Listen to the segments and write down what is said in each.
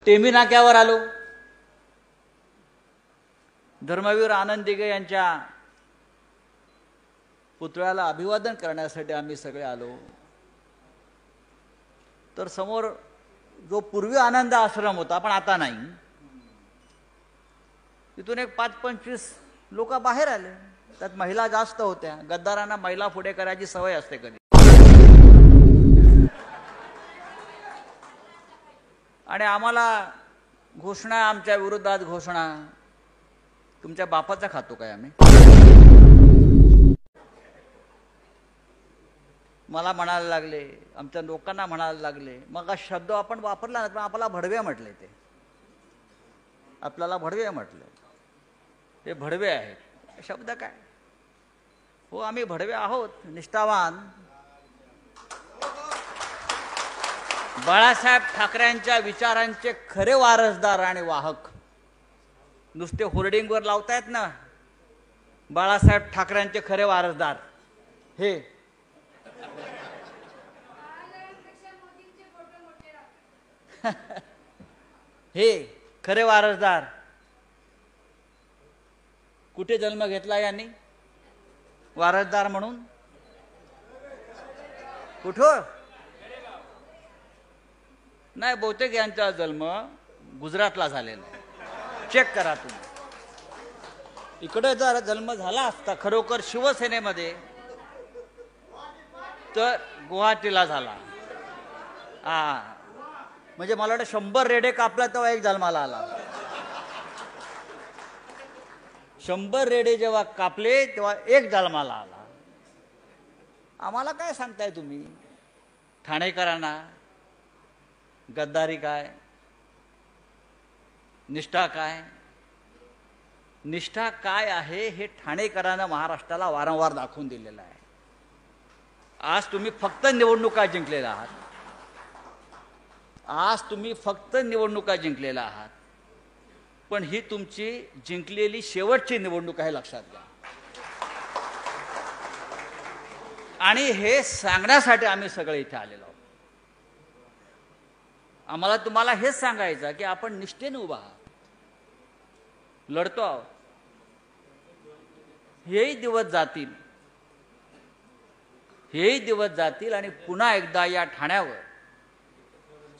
टेंभी नाक्यावर आलो. धर्मवीर आनंद दिघे यांच्या पुतळ्याला अभिवादन करण्यासाठी आम्ही सगळे आलो. तर समोर जो पूर्वी आनंद आश्रम होता पण आता नाही, तिथून एक 5-25 लोक बाहेर आले. त्यात महिला जास्त होत्या. गद्दारांना महिला पुढे करायची सवय असते कधी. आणि आम्हाला घोषणा, आमच्या विरोधात घोषणा. तुमच्या बापाचा खातो काय आम्ही? मला म्हणायला लागले, आमच्या लोकांना म्हणायला लागले. मग हा शब्द आपण वापरला ना, आपल्याला भडवे म्हटले. ते आपल्याला भडवे म्हटले. ते भडवे आहेत. शब्द काय? हो, आम्ही भडवे आहोत, निष्ठावान. बाळासाहेब ठाकरेंच्या विचारांचे खरे वारसदार आणि वाहक. नुसते होर्डिंगवर लावतायत ना, बाळासाहेब ठाकरेंचे खरे वारसदार हे. हे खरे वारसदार. कुठे जन्म घेतला यांनी वारसदार म्हणून? कुठं? नाही, बहुतेक यांचा जन्म गुजरातला झालेला. चेक करा तुम्ही. इकडे जर जन्म झाला असता खरोखर शिवसेनेमध्ये तर गुवाहाटीला झाला. म्हणजे मला वाटतं 100 रेडे कापला तेव्हा एक जन्माला आला. 100 रेडे जेव्हा कापले तेव्हा एक जन्माला आला. आम्हाला काय सांगताय तुम्ही? ठाणेकरांना गद्दारी काय, निष्ठा काय? निष्ठा काय आहे हे ठाणेकरांना महाराष्ट्राला वारंवार दाखवून दिलेलं आहे. आज तुम्ही फक्त निवडणुका जिंकलेला आहात. आज तुम्ही फक्त निवडणुका जिंकलेला आहात. पण ही तुमची जिंकलेली शेवटची निवडणूक आहे, लक्षात घ्या. आणि हे सांगण्यासाठी आम्ही सगळे इथे आलेलो आहोत. आम्हाला तुम्हाला हेच सांगायचं की आपण निष्ठेने उभा आहात, लढतो आहोत. हेही दिवस जातील, हेही दिवस जातील आणि पुन्हा एकदा या ठाण्यावर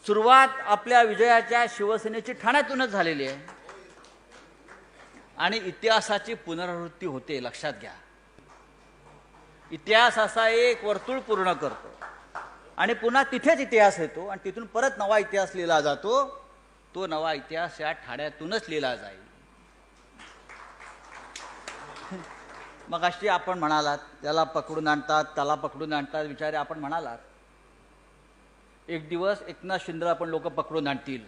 सुरुवात आपल्या विजयाच्या शिवसेनेची ठाण्यातूनच झालेली आहे आणि इतिहासाची पुनरावृत्ती होते, लक्षात घ्या. इतिहास असा एक वर्तुळ पूर्ण करतो आणि पुन्हा तिथेच इतिहास येतो आणि तिथून परत नवा इतिहास लिहिला जातो. तो नवा इतिहास या ठाण्यातूनच लिहिला जाईल. मग अशी आपण म्हणालात त्याला पकडून आणतात, त्याला पकडून आणतात. विचारे आपण म्हणालात एक दिवस एकनाथ शिंदेला पण लोक पकडून आणतील.